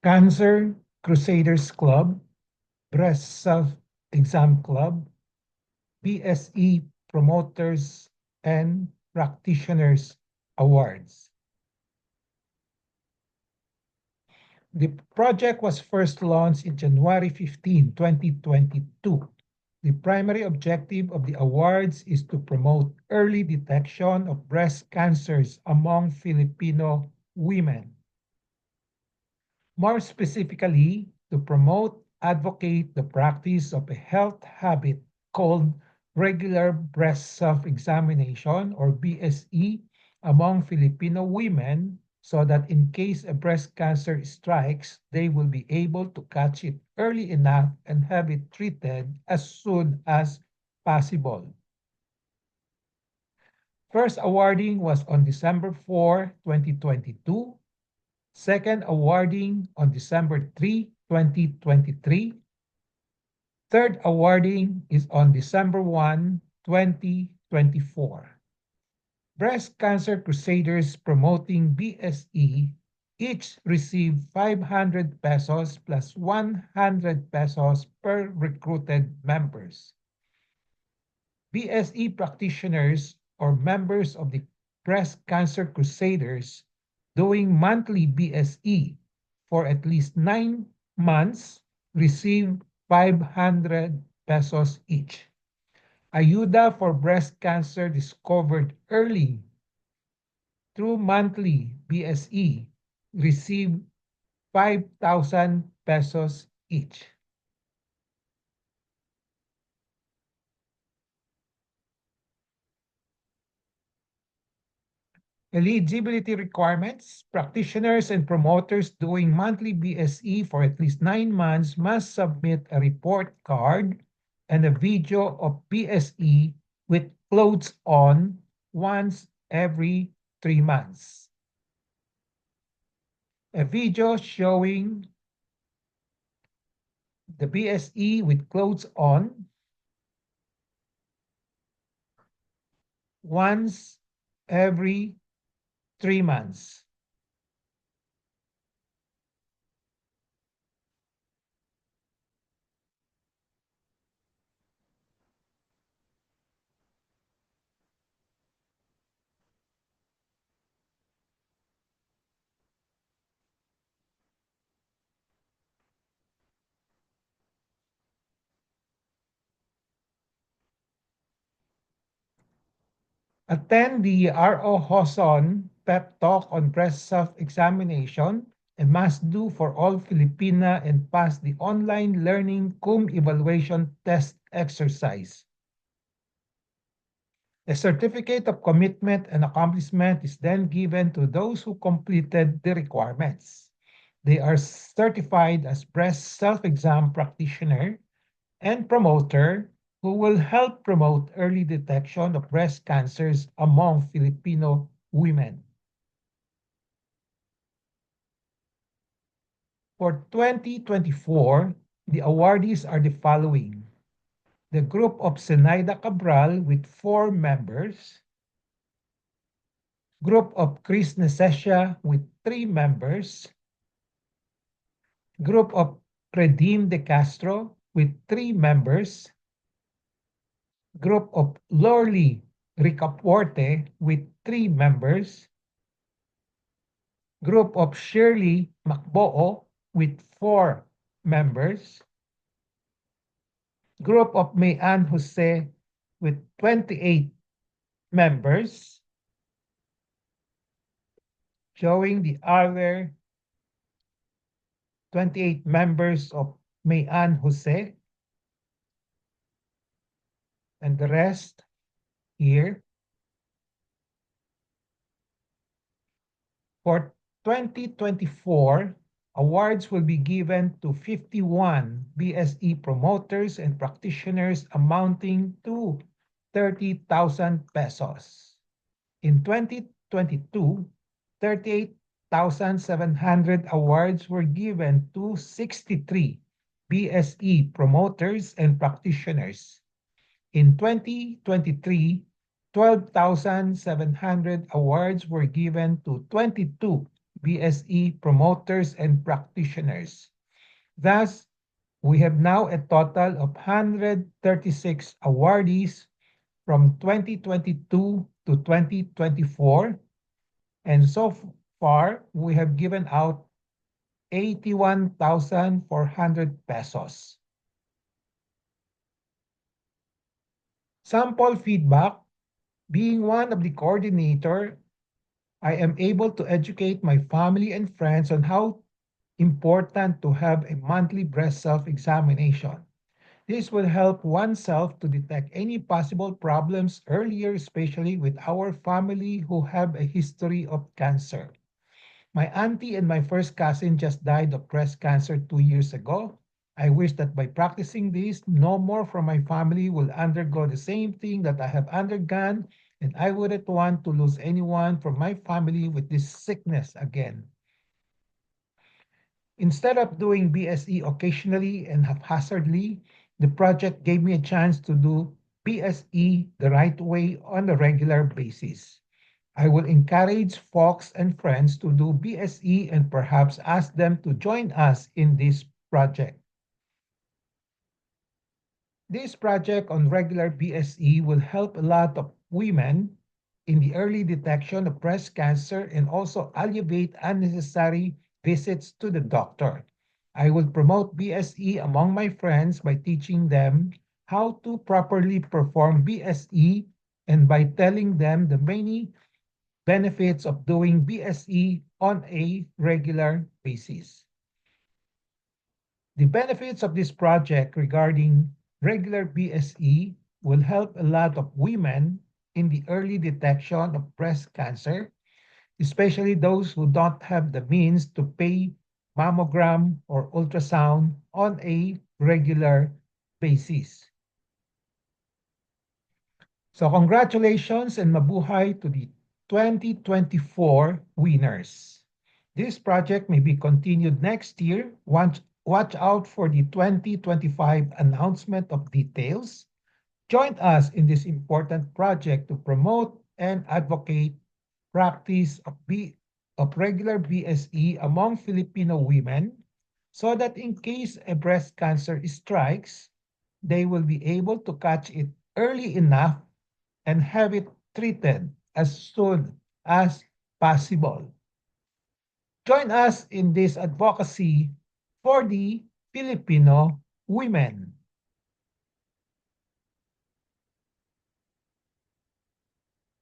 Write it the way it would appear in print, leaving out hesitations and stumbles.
Cancer Crusaders Club, Breast Self-Exam Club, BSE Promoters and Practitioners Awards. The project was first launched in January 15, 2022. The primary objective of the awards is to promote early detection of breast cancers among Filipino women. More specifically, to promote, advocate the practice of a health habit called regular breast self-examination or BSE among Filipino women so that in case a breast cancer strikes, they will be able to catch it early enough and have it treated as soon as possible. First awarding was on December 4, 2022. Second awarding on December 3, 2023. Third awarding is on December 1, 2024. Breast Cancer Crusaders promoting BSE each received 500 pesos plus 100 pesos per recruited members. BSE practitioners or members of the Breast Cancer Crusaders doing monthly BSE for at least 9 months receive 500 pesos each. Ayuda for breast cancer discovered early through monthly BSE receive 5,000 pesos each. Eligibility requirements. Practitioners and promoters doing monthly BSE for at least 9 months must submit a report card and a video of BSE with clothes on once every 3 months. A video showing the BSE with clothes on once every 3 months. Attend the R.O. Hoson pep talk on breast self-examination and must do for all Filipina and pass the online learning cum evaluation test exercise. A certificate of commitment and accomplishment is then given to those who completed the requirements. They are certified as breast self-exam practitioner and promoter who will help promote early detection of breast cancers among Filipino women. For 2024, the awardees are the following. The group of Zenaida Cabral with 4 members, group of Chris Nesesia with 3 members, group of Redim De Castro with 3 members, group of Lorly Ricaporte with 3 members, group of Shirley Macboo with 4 members, group of Mayan Jose with 28 members, showing the other 28 members of Mayan Jose, and the rest here. For 2024, awards will be given to 51 BSE promoters and practitioners amounting to 30,000 pesos. In 2022, 38,700 awards were given to 63 BSE promoters and practitioners. In 2023, 12,700 awards were given to 22 BSE promoters and practitioners. Thus, we have now a total of 136 awardees from 2022 to 2024, and so far we have given out 81,400 pesos. Sample feedback: being one of the coordinator, I am able to educate my family and friends on how important to have a monthly breast self-examination. This will help oneself to detect any possible problems earlier, especially with our family who have a history of cancer. My auntie and my first cousin just died of breast cancer 2 years ago. I wish that by practicing this, no more from my family will undergo the same thing that I have undergone, and I wouldn't want to lose anyone from my family with this sickness again. Instead of doing BSE occasionally and haphazardly, the project gave me a chance to do BSE the right way on a regular basis. I will encourage folks and friends to do BSE and perhaps ask them to join us in this project. This project on regular BSE will help a lot of women in the early detection of breast cancer and also alleviate unnecessary visits to the doctor. I will promote BSE among my friends by teaching them how to properly perform BSE and by telling them the many benefits of doing BSE on a regular basis. The benefits of this project regarding regular BSE will help a lot of women in the early detection of breast cancer, especially those who don't have the means to pay mammogram or ultrasound on a regular basis. So congratulations and mabuhay to the 2024 winners. This project may be continued next year. Watch out for the 2025 announcement of details. Join us in this important project to promote and advocate practice of regular BSE among Filipino women so that in case a breast cancer strikes, they will be able to catch it early enough and have it treated as soon as possible. Join us in this advocacy for the Filipino women.